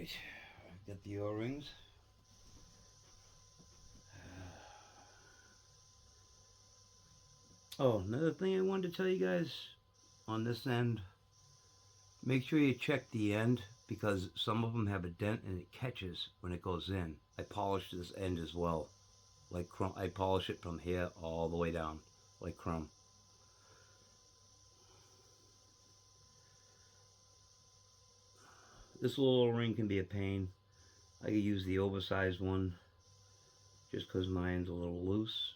Alright, got the O-rings. Oh, another thing I wanted to tell you guys on this end, make sure you check the end because some of them have a dent and it catches when it goes in. I polished this end as well, like crumb. I polish it from here all the way down, like crumb. This little ring can be a pain. I could use the oversized one just because mine's a little loose.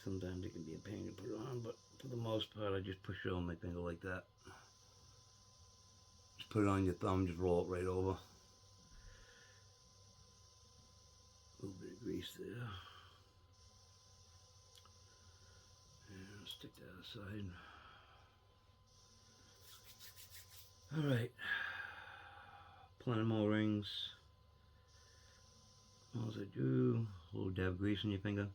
Sometimes it can be a pain to put it on, but for the most part I just push it on my finger like that. Just put it on your thumb, just roll it right over. A little bit of grease there. And stick that aside. Alright. Plenum O-rings. All I do, a little dab of grease on your finger.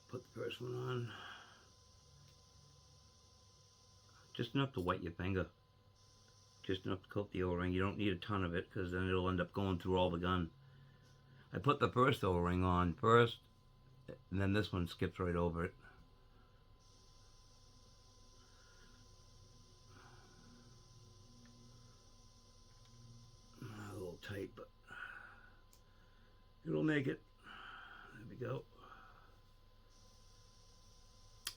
Put the first one on. Just enough to wet your finger. Just enough to coat the O-ring. You don't need a ton of it because then it'll end up going through all the gun. I put the first O-ring on first, and then this one skips right over it. A little tight, but it'll make it. There we go.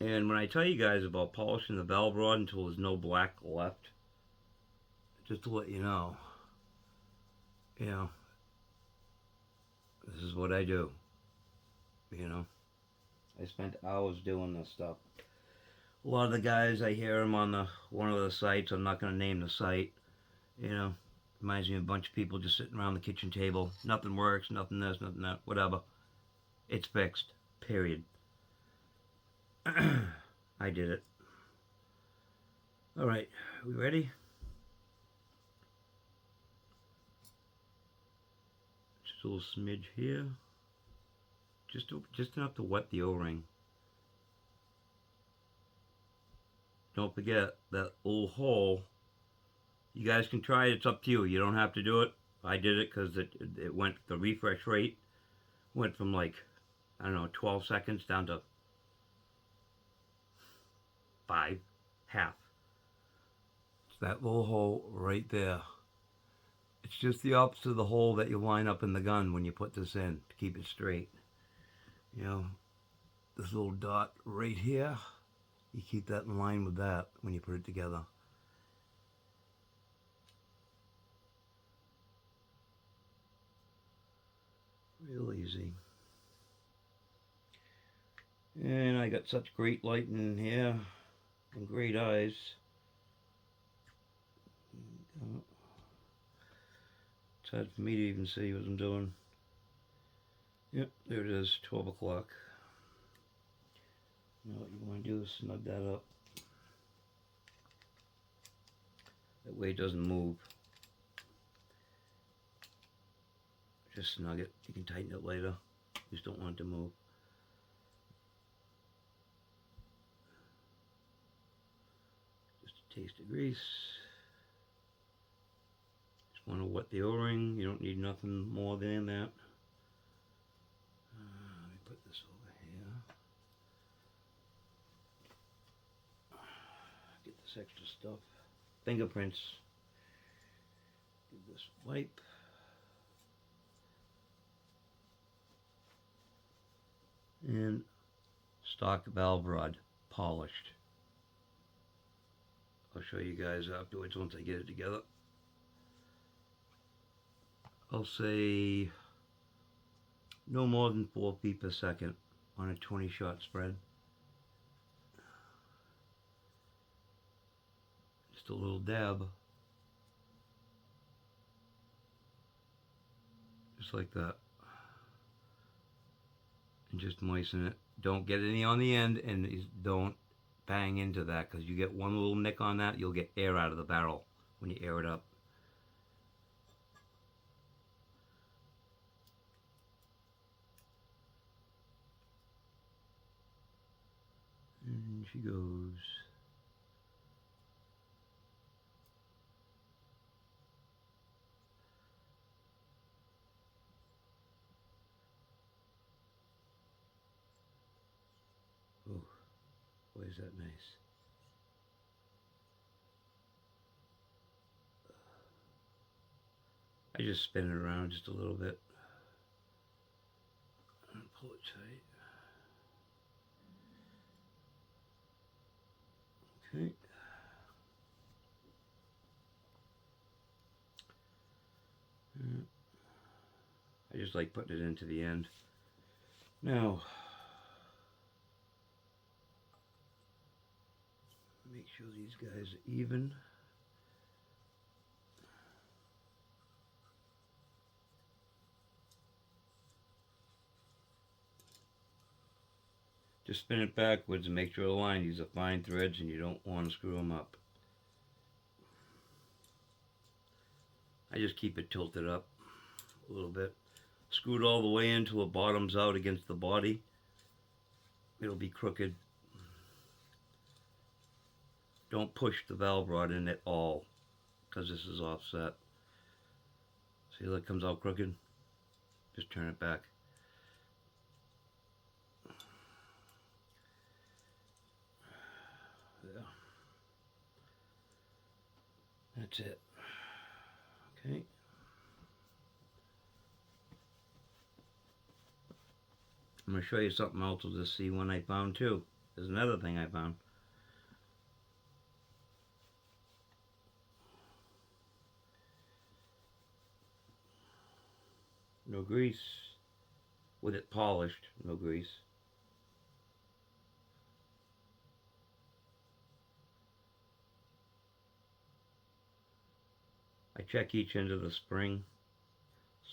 And when I tell you guys about polishing the valve rod until there's no black left, just to let you know, this is what I do. I spent hours doing this stuff. A lot of the guys, I hear them on one of the sites. I'm not going to name the site. Reminds me of a bunch of people just sitting around the kitchen table. Nothing works, nothing this, nothing that, whatever. It's fixed. Period. I did it. Alright, we ready? Just a little smidge here. Just enough to wet the O-ring. Don't forget that little hole. You guys can try it. It's up to you. You don't have to do it. I did it because it went, the refresh rate went from like, I don't know, 12 seconds down to 5, half. It's that little hole right there. It's just the opposite of the hole that you line up in the gun when you put this in to keep it straight. This little dot right here, you keep that in line with that when you put it together. Real easy. And I got such great lighting in here and great eyes. It's hard for me to even see what I'm doing. Yep, there it is, 12 o'clock. Now what you want to do is snug that up. That way it doesn't move. Just snug it. You can tighten it later. You just don't want it to move. Just a taste of grease. Just want to wet the O-ring. You don't need nothing more than that. Let me put this over here. Get this extra stuff. Fingerprints. Give this wipe. And stock valve rod, polished. I'll show you guys afterwards once I get it together. I'll say no more than 4 feet per second on a 20-shot spread. Just a little dab. Just like that. And just moisten it. Don't get any on the end, and don't bang into that, because you get one little nick on that, you'll get air out of the barrel when you air it up. And she goes. Oh, boy, is that nice. I just spin it around just a little bit. And pull it tight. Okay. I just like putting it into the end. Now, make sure these guys are even. Just spin it backwards and make sure the line. These are fine threads and you don't want to screw them up. I just keep it tilted up a little bit. Screw it all the way in until it bottoms out against the body. It'll be crooked. Don't push the valve rod in at all because this is offset. See how it comes out crooked? Just turn it back. Yeah. That's it. Okay. I'm going to show you something else. We'll just see one I found too. There's another thing I found. No grease. With it polished, no grease. I check each end of the spring.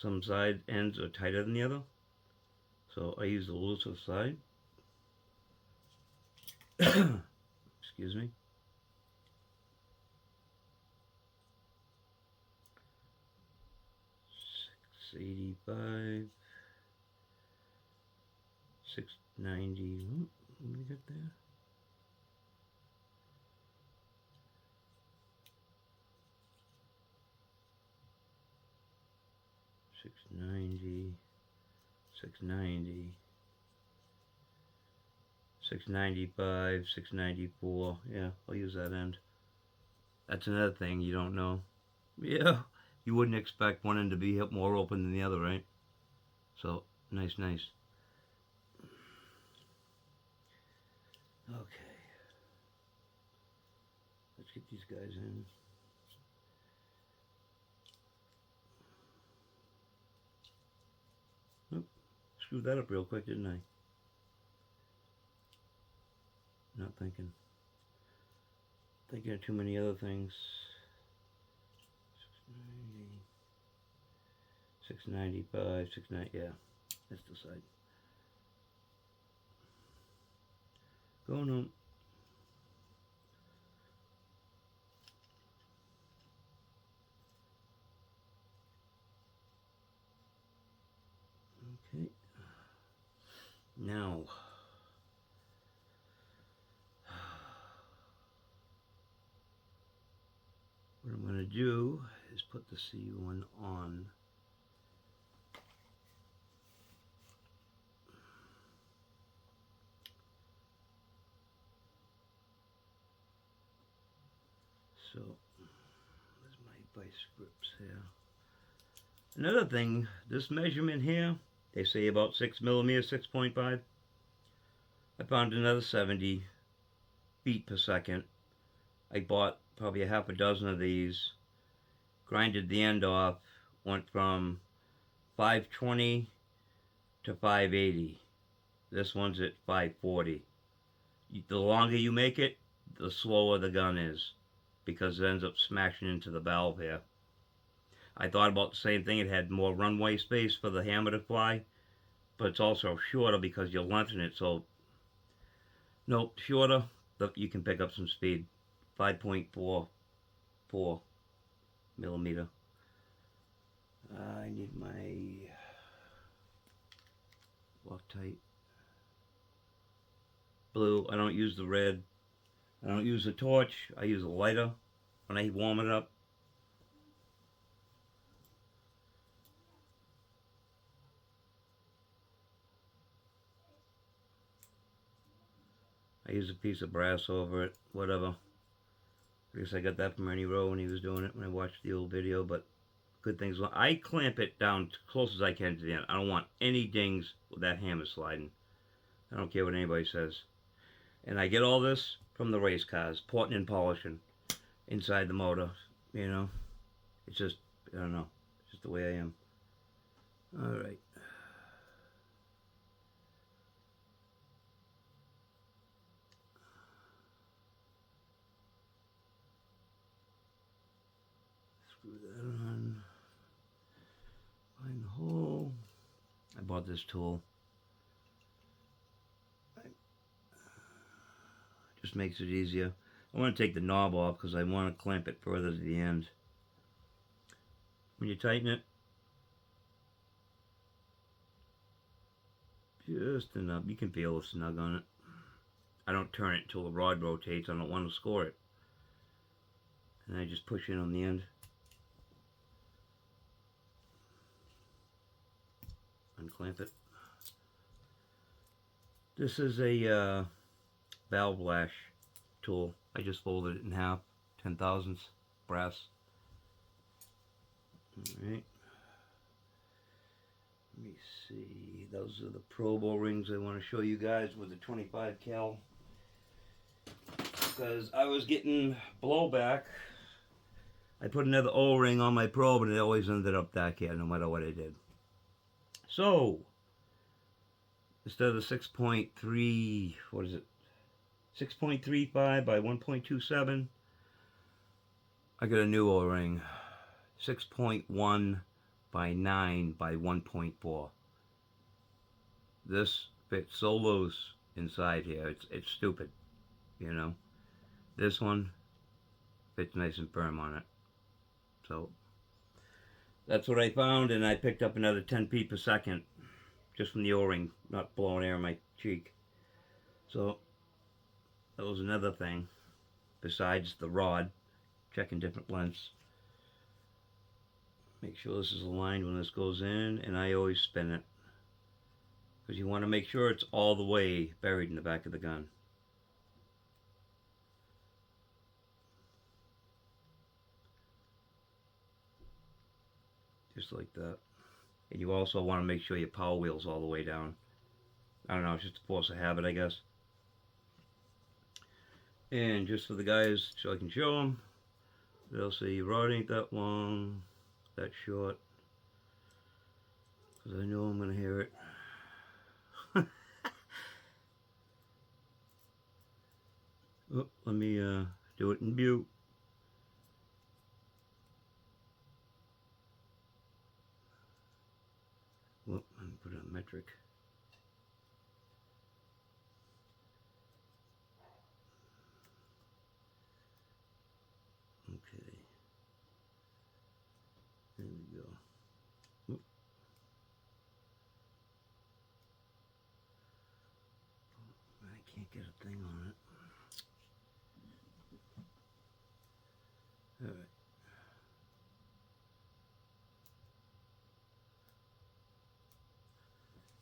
Some side ends are tighter than the other, so I use the looser side. Excuse me. 685, 690. What do we get there? 690, 690, 695, 694. Yeah, I'll use that end. That's another thing you don't know. Yeah, you wouldn't expect one end to be more open than the other, right? So, nice. Okay. Let's get these guys in. Oop, screwed that up real quick, didn't I? Not thinking. Thinking of too many other things. 690, 695, 690, yeah. That's the side. Going on. Okay. Now, what I'm going to do is put the C1 on. So, there's my vice grips here. Another thing, this measurement here, they say about 6 millimeters, 6.5. I found another 70 feet per second. I bought probably a half a dozen of these, grinded the end off, went from 520 to 580. This one's at 540. The longer you make it, the slower the gun is, because it ends up smashing into the valve here. I thought about the same thing. It had more runway space for the hammer to fly, but it's also shorter because you lengthen it. So, nope, shorter, but you can pick up some speed. 5.44 millimeter. I need my Loctite. blue. I don't use the red. I don't use a torch. I use a lighter when I warm it up. I use a piece of brass over it, whatever. I guess I got that from Ernie Rowe when he was doing it, when I watched the old video, but good things. I clamp it down as close as I can to the end. I don't want any dings with that hammer sliding. I don't care what anybody says. And I get all this from the race cars, porting and polishing inside the motor, you know. It's just, I don't know, it's just the way I am. Alright. Screw that on. Find the hole. I bought this tool. Just makes it easier. I want to take the knob off because I want to clamp it further to the end. When you tighten it, just enough. You can feel the snug on it. I don't turn it until the rod rotates. I don't want to score it. And I just push in on the end. Unclamp it. This is a valve lash tool. I just folded it in half, 10/1000 brass. Alright. Let me see. Those are the probe O-rings I want to show you guys with the 25 cal. Because I was getting blowback. I put another O-ring on my probe and it always ended up back here no matter what I did. So, instead of the 6.3, what is it? 6.35 by 1.27, I got a new O-ring. 6.1 by 9 by 1.4. This fits so loose inside here. It's stupid, you know. This one fits nice and firm on it. So that's what I found, and I picked up another 10 feet per second just from the O-ring not blowing air in my cheek. So that was another thing besides the rod, checking different lengths. Make sure this is aligned when this goes in, and I always spin it because you want to make sure it's all the way buried in the back of the gun. Just like that. And you also want to make sure your power wheel's all the way down. I don't know, it's just a force of habit, I guess. And just for the guys, so I can show them, they'll say your rod ain't that long, that short, because I know I'm going to hear it. Oh, let me do it in view. Well, I'm going to put it on metric. Okay. There we go. Oop. I can't get a thing on it. Alright.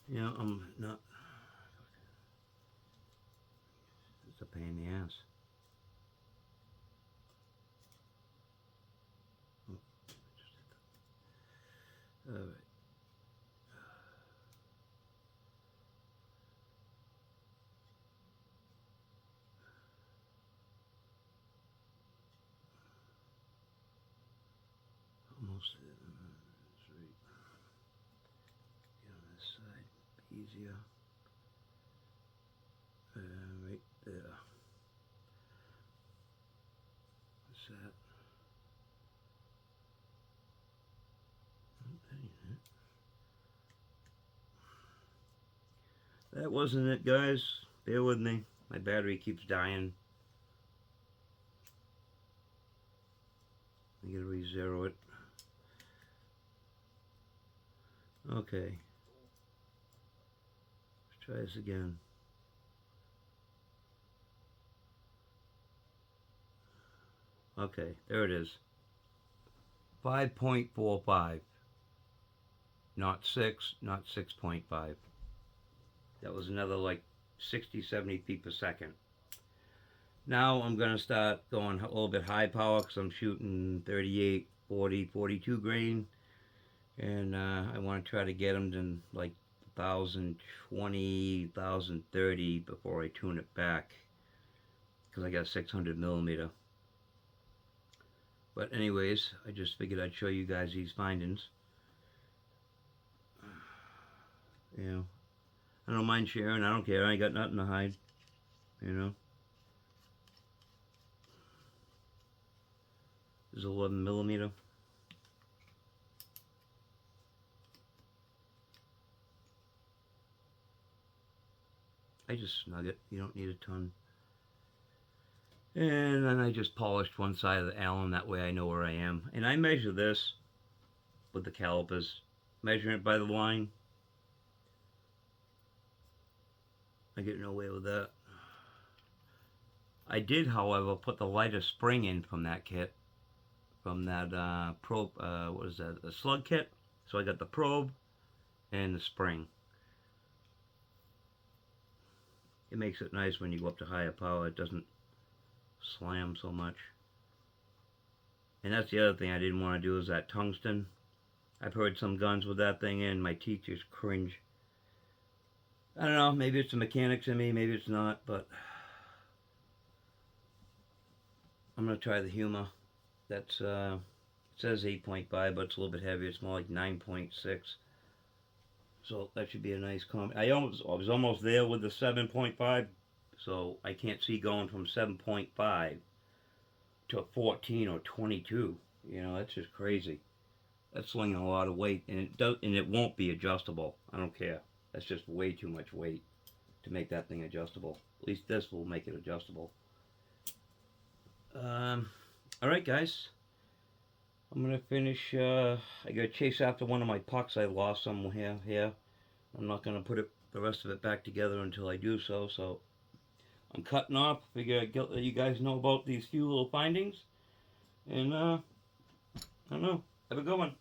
Yeah, I'm not. It's a pain in the ass. Oh, alright. Almost there. That's right. Get on this side. Easier. Right there. What's that? Oh, that ain't it. That wasn't it, guys. Bear with me. My battery keeps dying. I gotta re-zero it. Okay. Let's try this again. Okay, there it is. 5.45. Not 6, not 6.5. That was another like 60, 70 feet per second. Now I'm going to start going a little bit high power because I'm shooting 38, 40, 42 grain. And I want to try to get them to like 1020, 1030 before I tune it back. Because I got 600 millimeter. But anyways, I just figured I'd show you guys these findings. You know, I don't mind sharing. I don't care. I ain't got nothing to hide. You know. This is 11 millimeter. I just snug it. You don't need a ton. And then I just polished one side of the Allen. That way I know where I am. And I measure this with the calipers. Measuring it by the line. I get no way with that. I did, however, put the lighter spring in from that kit. From that probe, what is that? The slug kit. So I got the probe and the spring. It makes it nice when you go up to higher power. It doesn't slam so much. And that's the other thing I didn't want to do is that tungsten. I've heard some guns with that thing in. My teachers cringe. I don't know. Maybe it's the mechanics in me. Maybe it's not. But I'm going to try the Huma. That's, it says 8.5, but it's a little bit heavier. It's more like 9.6. So that should be a nice comment. I was almost there with the 7.5. So I can't see going from 7.5 to 14 or 22. You know, that's just crazy. That's slinging a lot of weight, and it won't be adjustable. I don't care. That's just way too much weight to make that thing adjustable. At least this will make it adjustable. All right, guys. I'm gonna finish. I gotta chase after one of my pucks I lost somewhere here. I'm not gonna put the rest of it back together until I do so. So I'm cutting off. Figure I'd let you guys know about these few little findings. And I don't know. Have a good one.